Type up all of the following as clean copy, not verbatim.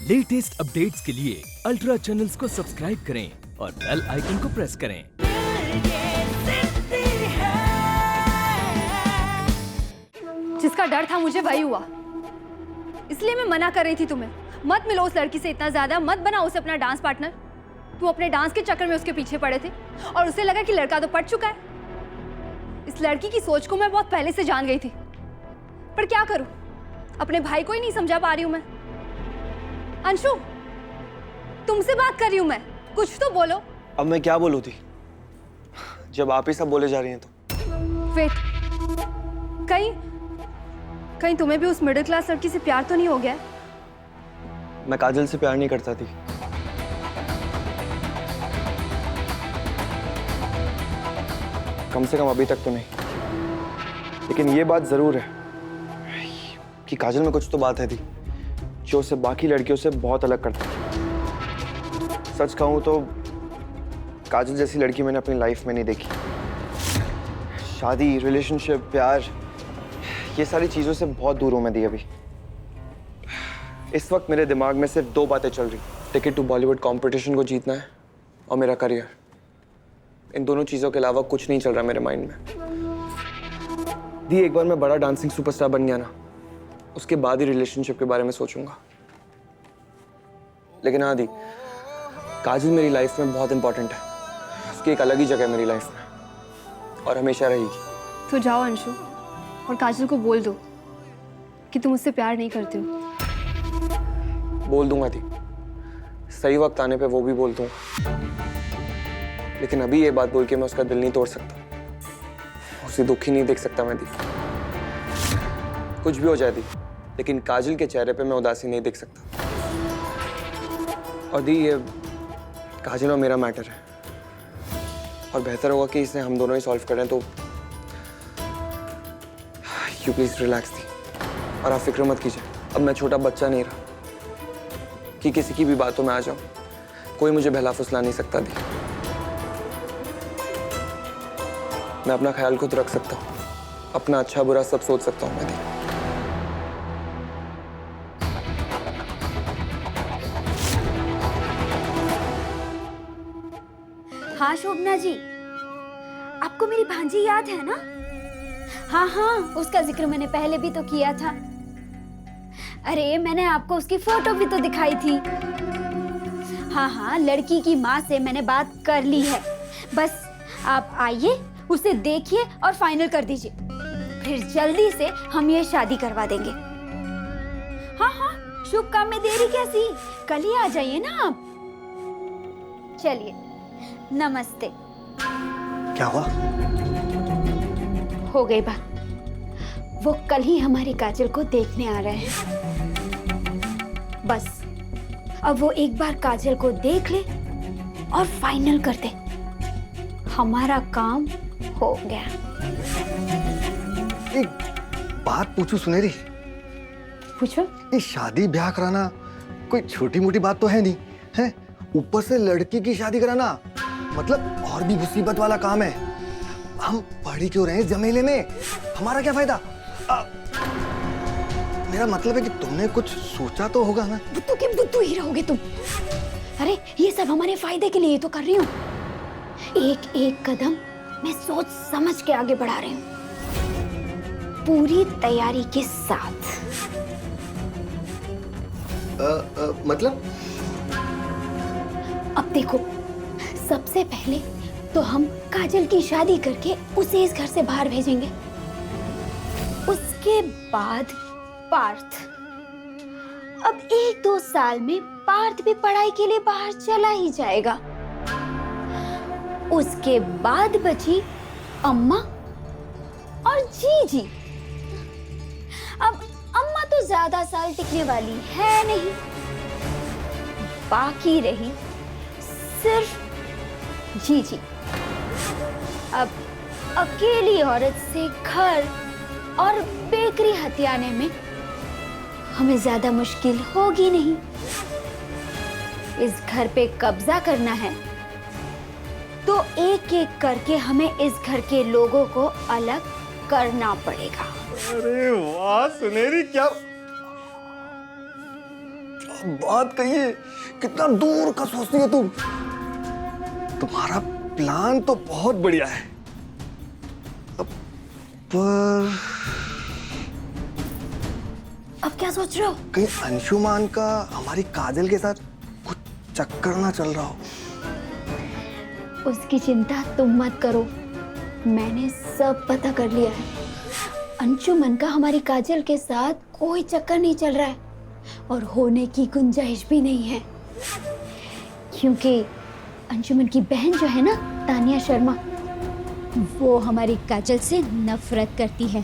Latest updates के लिए ultra channels को सब्सक्राइब करें और बेल आइकन को प्रेस करें। जिसका डर था मुझे वही हुआ, इसलिए मैं मना कर रही थी तुम्हें, मत मिलो उस लड़की से इतना ज्यादा, मत बनाओ उसे अपना डांस पार्टनर। तुम अपने डांस के चक्कर में उसके पीछे पड़े थे और उसे लगा कि लड़का तो पट चुका है। इस लड़की की सोच को मैं बहुत पहले से जान गई थी, पर क्या करूं, अपने भाई को ही नहीं समझा पा रही हूं मैं। अंशु, तुमसे बात कर रही हूं मैं, कुछ तो बोलो। अब मैं क्या बोलूं थी, जब आप ही सब बोले जा रही हैं तो। वेट, कहीं तुम्हें भी उस मिडिल क्लास लड़की से प्यार तो नहीं हो गया? मैं काजल से प्यार नहीं करता थी। कम से कम अभी तक तो नहीं। लेकिन ये बात जरूर है कि काजल में कुछ तो बात है थी जो उसे बाकी लड़कियों से बहुत अलग करता है। सच कहूं तो काजल जैसी लड़की मैंने अपनी लाइफ में नहीं देखी। शादी, रिलेशनशिप, प्यार, ये सारी चीजों से बहुत दूर हूं मैं दी अभी। इस वक्त मेरे दिमाग में सिर्फ दो बातें चल रही, टिकट टू बॉलीवुड कंपटीशन को जीतना है और मेरा करियर। इन दोनों चीजों के अलावा कुछ नहीं चल रहा मेरे माइंड में। दी, एक बार मैं बड़ा डांसिंग सुपरस्टार बन गया ना, उसके बाद ही रिलेशनशिप के बारे में सोचूंगा। लेकिन हाँ दी, काजल मेरी लाइफ में बहुत इंपॉर्टेंट है। उसकी एक अलग ही जगह है मेरी लाइफ में और हमेशा रहेगी। तो जाओ अंशु और काजल को बोल दो कि तुम उससे प्यार नहीं करते हो। बोल दूंगा दी, सही वक्त आने पे वो भी बोल दूंगा। लेकिन अभी ये बात बोल के मैं उसका दिल नहीं तोड़ सकता, उसे दुखी नहीं देख सकता मैं दी। कुछ भी हो जाए दी, लेकिन काजल के चेहरे पे मैं उदासी नहीं देख सकता। और दी, ये काजल और मेरा मैटर है और बेहतर होगा कि इसे हम दोनों ही सॉल्व करें। तो यू प्लीज रिलैक्स दी, और आप फिक्र मत कीजिए। अब मैं छोटा बच्चा नहीं रहा कि किसी की भी बातों में आ जाऊं। कोई मुझे बहला फुसला नहीं सकता दी। मैं अपना ख्याल खुद रख सकता हूं, अपना अच्छा बुरा सब सोच सकता हूं मैं दी। हाँ शोभना जी, आपको मेरी भांजी याद है ना? हाँ, उसका जिक्र मैंने पहले भी तो किया था। अरे मैंने आपको उसकी फोटो भी तो दिखाई थी। हाँ, लड़की की माँ से मैंने बात कर ली है। बस आप आइए, उसे देखिए और फाइनल कर दीजिए, फिर जल्दी से हम ये शादी करवा देंगे। हाँ, शुभ काम में देरी कैसी, कल ही आ जाइए ना आप। चलिए, नमस्ते। क्या हुआ? हो गई बात, वो कल ही हमारी काजल को देखने आ रहे हैं। बस अब वो एक बार काजल को देख ले और फाइनल कर दे, हमारा काम हो गया। एक बात पूछूं सुनेरी? पूछो। ये शादी ब्याह कराना कोई छोटी मोटी बात तो है नहीं है। ऊपर से लड़की की शादी कराना मतलब और भी मुसीबत वाला काम है। हम पढ़ी क्यों रहे हैं जमेले में, हमारा क्या फायदा? मेरा मतलब है कि तुमने कुछ सोचा तो होगा ना। बुद्धू के बुद्धू ही रहोगे तुम। अरे ये सब हमारे फायदे के लिए तो कर रही हूँ। एक एक कदम मैं सोच समझ के आगे बढ़ा रही हूँ, पूरी तैयारी के साथ। मतलब? अब देखो, सबसे पहले तो हम काजल की शादी करके उसे इस घर से बाहर भेजेंगे। उसके बाद पार्थ। अब 1-2 साल में पार्थ भी पढ़ाई के लिए बाहर चला ही जाएगा। उसके बाद बची अम्मा और जीजी। अब अम्मा तो ज्यादा साल टिकने वाली है नहीं, बाकी रही सिर्फ जीजी। अब अकेली औरत से घर और बेकरी हथियाने में हमें ज्यादा मुश्किल होगी नहीं। इस घर पे कब्जा करना है तो एक एक करके हमें इस घर के लोगों को अलग करना पड़ेगा। अरे वाह सुनेरी, क्या बात कहिए, कितना दूर का सोचती है तुम। तुम्हारा प्लान तो बहुत बढ़िया है, पर अब क्या सोच रहे हो? कहीं अंशुमान का हमारी काजल के साथ कुछ चक्कर ना चल रहा हो। उसकी चिंता तुम मत करो, मैंने सब पता कर लिया है। अंशुमन का हमारी काजल के साथ कोई चक्कर नहीं चल रहा है और होने की गुंजाइश भी नहीं है, क्योंकि अंशुमन की बहन जो है ना, तानिया शर्मा, वो हमारी काजल से नफरत करती है।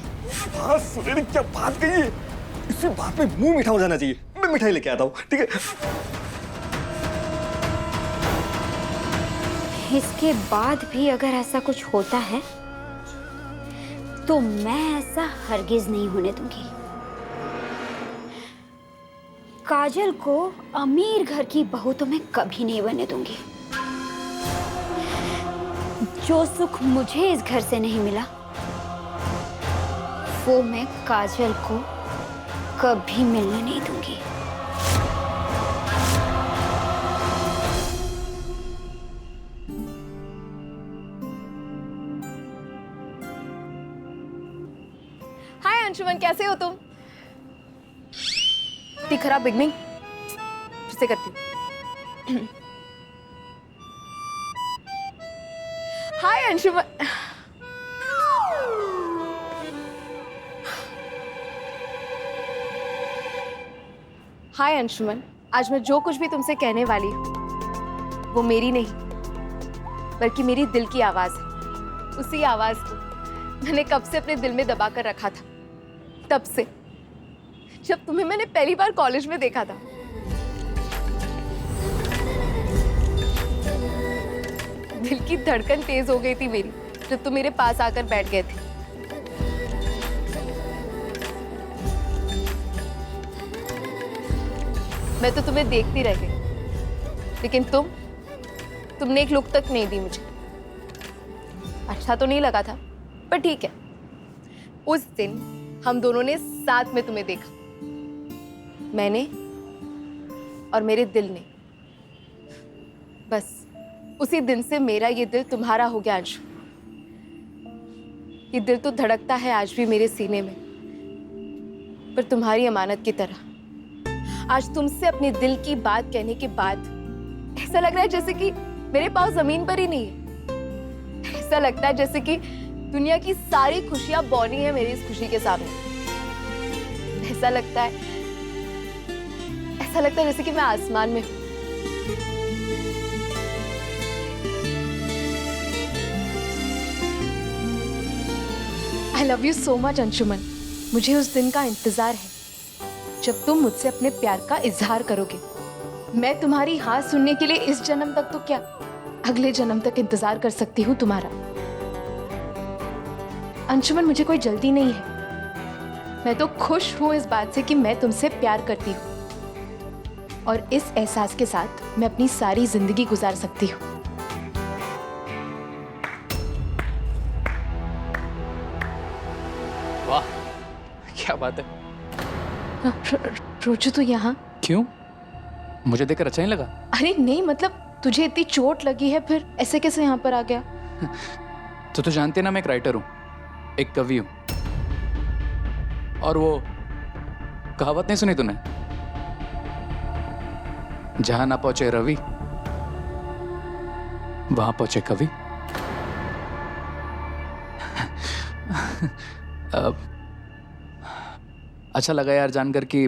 हाँ सुनहरी, क्या बात कही है, इसी बात पे मुंह मीठा हो जाना चाहिए। मैं मिठाई लेके आता हूँ, ठीक है? इसके बाद भी अगर ऐसा कुछ होता है तो मैं ऐसा हरगिज नहीं होने दूंगी। काजल को अमीर घर की बहू तो मैं कभी नहीं बनने दूंगी। जो सुख मुझे इस घर से नहीं मिला, वो मैं काजल को कभी मिलने नहीं दूंगी। हाय अंशुमन, कैसे हो तुम? इतनी खराब बिगनिंग फिर से करती हूँ। हाय अंशुमन। हाय अंशुमन, आज मैं जो कुछ भी तुमसे कहने वाली हूँ वो मेरी नहीं बल्कि मेरी दिल की आवाज है। उसी आवाज को मैंने कब से अपने दिल में दबा कर रखा था, तब से जब तुम्हें मैंने पहली बार कॉलेज में देखा था। दिल की धड़कन तेज हो गई थी मेरी जब तुम मेरे पास आकर बैठ गए थे। मैं तो तुम्हें देखती रह गई, लेकिन तुमने एक लुक तक नहीं दी मुझे। अच्छा तो नहीं लगा था, पर ठीक है। उस दिन हम दोनों ने साथ में तुम्हें देखा, मैंने और मेरे दिल ने। बस उसी दिन से मेरा ये दिल तुम्हारा हो गया अंशु। ये दिल तो धड़कता है आज भी मेरे सीने में, पर तुम्हारी अमानत की तरह। आज तुमसे अपने दिल की बात कहने के बाद ऐसा लग रहा है जैसे कि मेरे पाँव जमीन पर ही नहीं है। ऐसा लगता है जैसे कि दुनिया की सारी खुशियां बौनी है मेरी इस खुशी के सामने। ऐसा लगता है जैसे कि मैं आसमान में हूं। I love you so much Anshuman. मुझे उस दिन का इंतजार है जब तुम मुझसे अपने प्यार का इजहार करोगे। मैं तुम्हारी हाँ सुनने के लिए इस जन्म तक तो क्या, अगले जन्म तक इंतजार कर सकती हूँ तुम्हारा। अंशुमन, मुझे कोई जल्दी नहीं है। मैं तो खुश हूँ इस बात से कि मैं तुमसे प्यार करती हूँ और इस एहसास के साथ मैं अपनी सारी जिंदगी गुजार सकती हूँ। वाह, क्या बात है। रोजू तू यहाँ? क्यों, मुझे देखकर अच्छा नहीं लगा? अरे नहीं, मतलब तुझे इतनी चोट लगी है, फिर ऐसे कैसे यहाँ पर आ गया? तो जानते ना, मैं एक राइटर हूँ, एक कवि हूँ। और वो कहावत नहीं सुनी तूने, जहां ना पहुंचे रवि वहां पहुंचे कवि। अच्छा लगा यार जानकर कि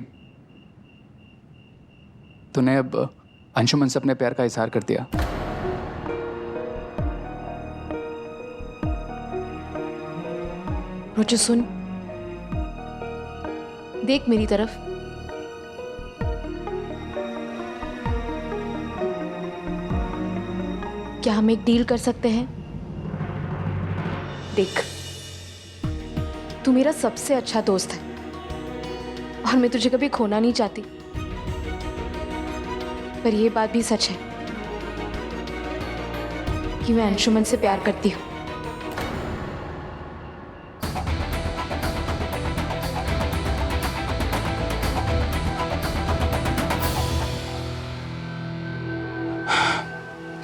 तूने अब अंशुमन से अपने प्यार का इजहार कर दिया। रोजू सुन, देख मेरी तरफ। क्या हम एक डील कर सकते हैं? देख, तू मेरा सबसे अच्छा दोस्त है और मैं तुझे कभी खोना नहीं चाहती, पर यह बात भी सच है कि मैं अंशुमन से प्यार करती हूँ।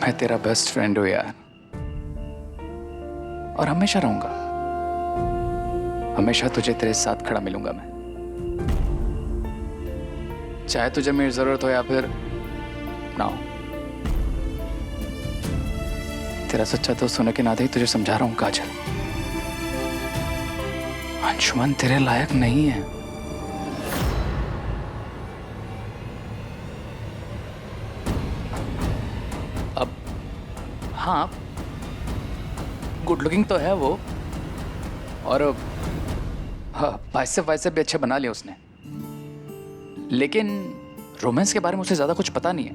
मैं तेरा बेस्ट फ्रेंड हूं यार, और हमेशा रहूंगा। हमेशा तुझे तेरे साथ खड़ा मिलूंगा मैं, चाहे तुझे मेरी जरूरत हो या फिर ना हो। तेरा सच्चा दोस्त होने के नाते ही तुझे समझा रहा हूं काजल, अंशुमन तेरे लायक नहीं है। अब हाँ, गुड लुकिंग तो है वो, और हाँ, पैसे वैसे भी अच्छे बना लिए उसने, लेकिन रोमांस के बारे में उसे ज्यादा कुछ पता नहीं है।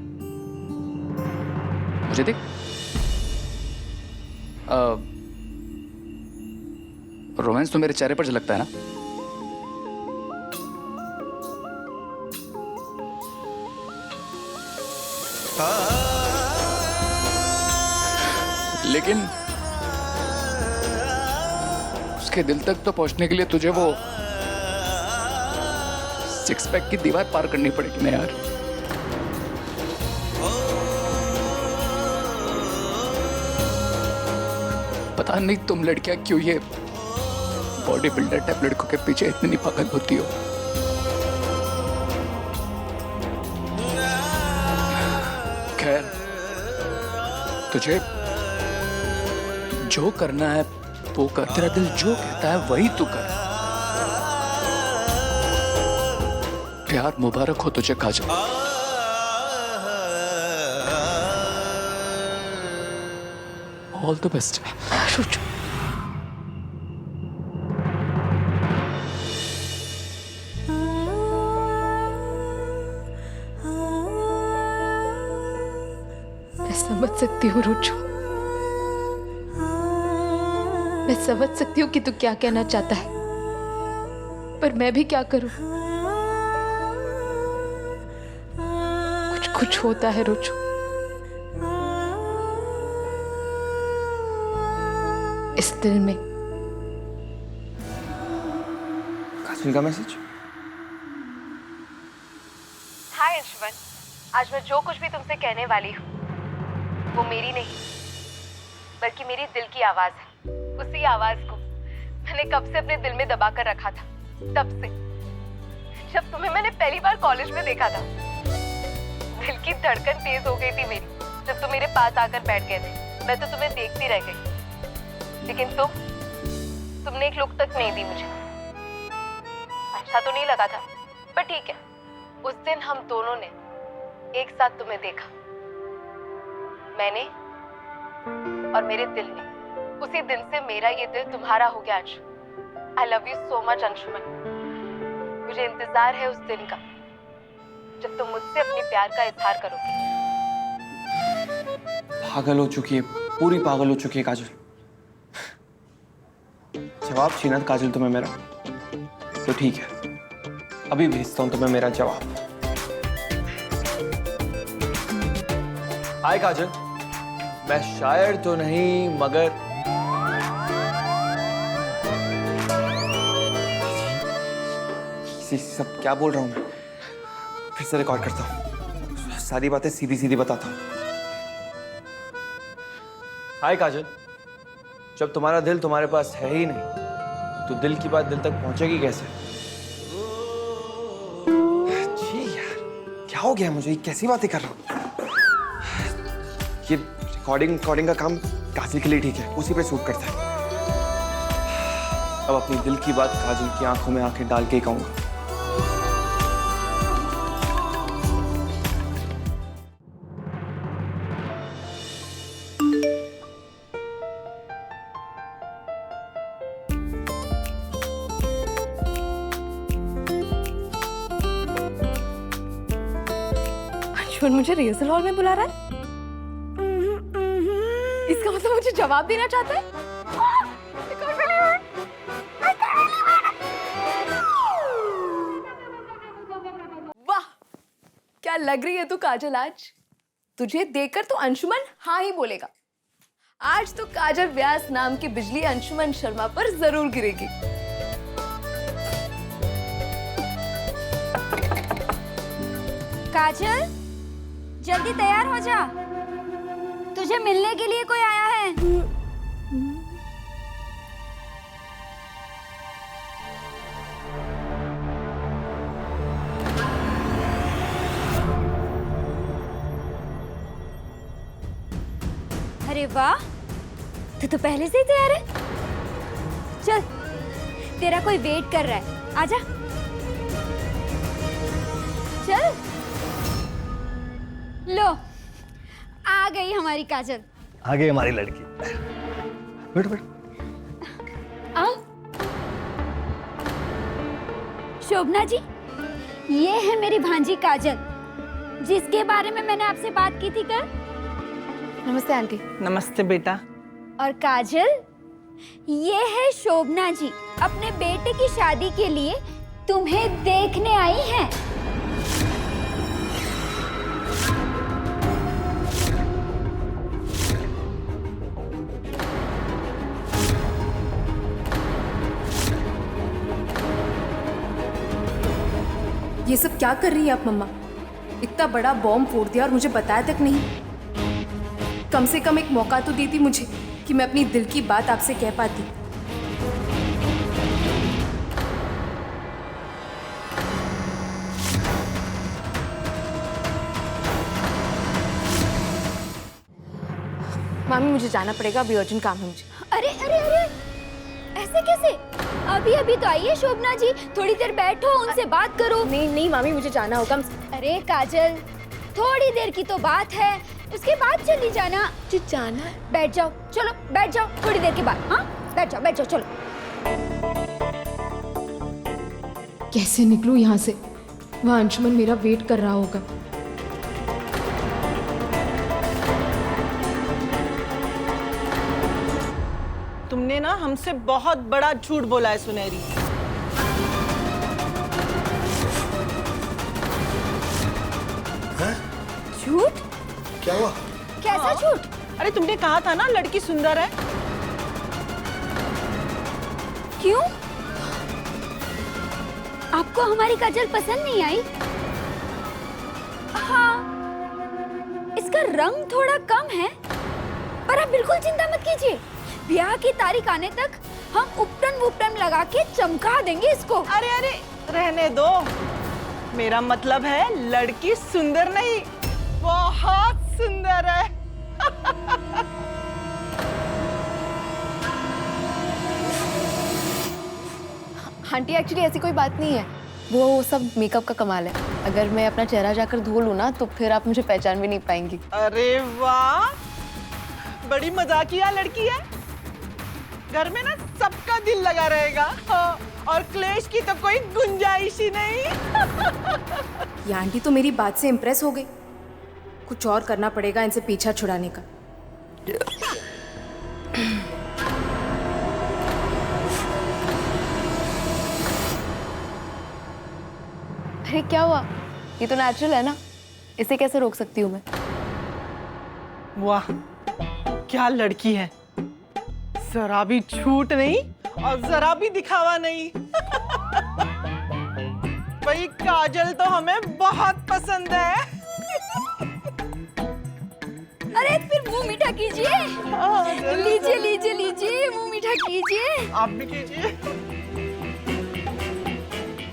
मुझे देख, रोमांस तो मेरे चेहरे पर झलकता है ना। लेकिन उसके दिल तक तो पहुंचने के लिए तुझे वो 6 पैक की दीवार पार करनी पड़ेगी ना यार। पता नहीं तुम लड़कियां क्यों ये बॉडी बिल्डर टाइप लड़कों के पीछे इतनी पागल होती हो। खैर, तुझे जो करना है वो कर, तेरा दिल जो कहता है वही तू कर। प्यार मुबारक हो तुझे काजल। All the best. मैं समझ सकती हूँ रुचु, मैं समझ सकती हूँ कि तू क्या कहना चाहता है, पर मैं भी क्या करूं। कुछ कुछ होता है रुचु। इस दिल में काजल का मैसेज। हाय अंशुमन, आज मैं जो कुछ भी तुमसे कहने वाली हूँ वो मेरी नहीं बल्कि मेरी दिल की आवाज है। उसी आवाज को मैंने कब से अपने दिल में दबा कर रखा था, तब से जब तुम्हें मैंने पहली बार कॉलेज में देखा था। दिल की धड़कन तेज हो गई थी मेरी जब तुम मेरे पास आकर बैठ गए थे। मैं तो तुम्हें देखती रह गई, लेकिन तुमने एक लुक तक नहीं दी मुझे। अच्छा तो नहीं लगा था, पर ठीक है। उस दिन हम दोनों ने एक साथ तुम्हें देखा, मैंने और मेरे दिल ने। उसी दिन से मेरा ये दिल तुम्हारा हो गया Anshu. I love you so much Anshuman. मुझे इंतजार है उस दिन का जब तुम मुझसे अपने प्यार का इजहार करोगे। पागल हो चुकी है, पूरी पागल हो चुकी है काजल। जवाब छीना काजल तुम्हें मेरा, तो ठीक है, अभी भेजता हूं तुम्हें मेरा जवाब। हाय काजल, मैं शायर तो नहीं मगर सब क्या बोल रहा हूं मैं, फिर से रिकॉर्ड करता हूं, सारी बातें सीधी सीधी बताता हूं। हाय काजल, जब तुम्हारा दिल तुम्हारे पास है ही नहीं तो दिल की बात दिल तक पहुंचेगी कैसे? जी यार, क्या हो गया मुझे, कैसी बातें कर रहा हूं? ये रिकॉर्डिंग का काम काजल के लिए ठीक है, उसी पे सूट करता है। अब अपनी दिल की बात काजल की आंखों में आंखें डाल के ही कहूंगा। मुझे रिहर्सल हॉल में बुला रहा है? इसका मतलब मुझे जवाब देना चाहता है? वाह, क्या लग रही है तू काजल आज। तुझे देखकर तो अंशुमन हाँ ही बोलेगा। आज तो काजल व्यास नाम की बिजली अंशुमन शर्मा पर जरूर गिरेगी। काजल, जल्दी तैयार हो जा। तुझे मिलने के लिए कोई आया है। अरे वाह, तू तो पहले से ही तैयार है। चल, तेरा कोई वेट कर रहा है, आजा। चल, लो, आ गई हमारी काजल। आ गई हमारी लड़की। बैठ बैठ। आओ। शोभना जी, ये है मेरी भांजी काजल, जिसके बारे में मैंने आपसे बात की थी कल। नमस्ते आंटी। नमस्ते बेटा। और काजल, ये है शोभना जी, अपने बेटे की शादी के लिए तुम्हें देखने आई हैं। ये सब क्या कर रही है आप मम्मा? इतना बड़ा बॉम्ब फोड़ दिया और मुझे बताया तक नहीं। कम से कम एक मौका तो देती मुझे कि मैं अपनी दिल की बात आपसे कह पाती। मामी मुझे जाना पड़ेगा, अभी अर्जेंट काम है मुझे। अरे अरे अरे, ऐसे कैसे? अभी अभी तो आई है शोभना जी, थोड़ी देर बैठो, उनसे बात करो। नहीं नहीं मामी, मुझे जाना होगा। अरे काजल, थोड़ी देर की तो बात है, उसके बाद चली जाना। जाना? बैठ जाओ, चलो बैठ जाओ, थोड़ी देर के बाद। हाँ, बैठ जाओ, चलो। कैसे निकलूं यहाँ से? वहाँ अंशुमन मेरा वेट कर रहा होगा। तुमने ना हमसे बहुत बड़ा झूठ बोला है सुनहरी। झूठ? क्या हुआ? कैसा झूठ? अरे तुमने कहा था ना लड़की सुंदर है। क्यों? आपको हमारी काजल पसंद नहीं आई? हाँ, इसका रंग थोड़ा कम है, पर आप बिल्कुल चिंता मत कीजिए। ब्याह की तारीख आने तक हम उपटन वुपटन लगा के चमका देंगे इसको। अरे अरे रहने दो, मेरा मतलब है लड़की सुंदर नहीं, बहुत सुंदर है। आंटी एक्चुअली ऐसी कोई बात नहीं है, वो सब मेकअप का कमाल है। अगर मैं अपना चेहरा जाकर धो लूँ ना तो फिर आप मुझे पहचान भी नहीं पाएंगी। अरे वाह, बड़ी मजाकिया लड़की है। घर में ना सबका दिल लगा रहेगा। हाँ, और क्लेश की तो कोई गुंजाइश ही नहीं। ये आंटी तो मेरी बात से इम्प्रेस हो गई। कुछ और करना पड़ेगा इनसे पीछा छुड़ाने का। अरे क्या हुआ? ये तो नेचुरल है ना, इसे कैसे रोक सकती हूँ मैं? वाह, क्या लड़की है। जरा भी झूठ नहीं और जरा भी दिखावा नहीं। भाई काजल तो हमें बहुत पसंद है। अरे फिर मुंह मीठा कीजिए। लीजिए लीजिए लीजिए, मुंह मीठा कीजिए। आप भी कीजिए।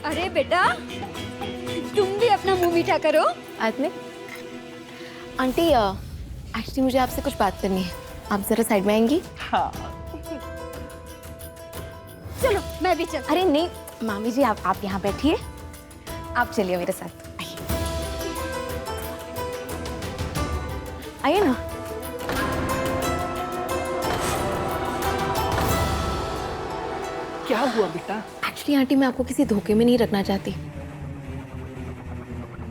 अरे बेटा, तुम भी अपना मुंह मीठा करो। आदमी, आंटी एक्चुअली मुझे आपसे कुछ बात करनी है, आप जरा साइड में आएंगी? हाँ। चलो मैं भी चल। अरे नहीं मामी जी, आप यहाँ बैठिए, आप चलिए मेरे साथ। आइए ना। क्या हुआ बेटा? एक्चुअली आंटी, मैं आपको किसी धोखे में नहीं रखना चाहती।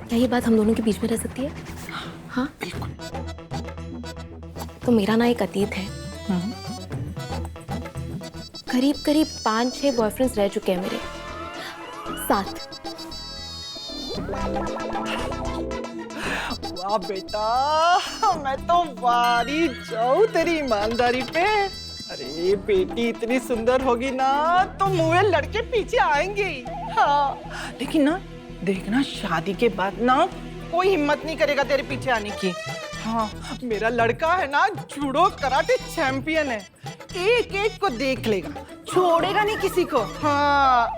क्या ये बात हम दोनों के बीच में रह सकती है? हाँ बिल्कुल। तो मेरा ना एक अतीत है। करीब करीब 5-6 बॉयफ्रेंड्स रह चुके हैं मेरे साथ। वाह बेटा, मैं तो वारी जाऊं तेरी ईमानदारी पे। अरे बेटी इतनी सुंदर होगी ना तो मुँह लड़के पीछे आएंगे ही। हाँ, लेकिन ना देखना शादी के बाद ना कोई हिम्मत नहीं करेगा तेरे पीछे आने की। हाँ, मेरा लड़का है ना जूडो कराटे चैंपियन है, एक एक को देख लेगा, छोड़ेगा नहीं किसी को। हाँ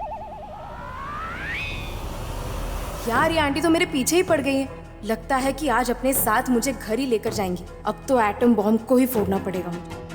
यार ये आंटी तो मेरे पीछे ही पड़ गई है। लगता है कि आज अपने साथ मुझे घर ही लेकर जाएंगी। अब तो एटम बॉम्ब को ही फोड़ना पड़ेगा मुझे।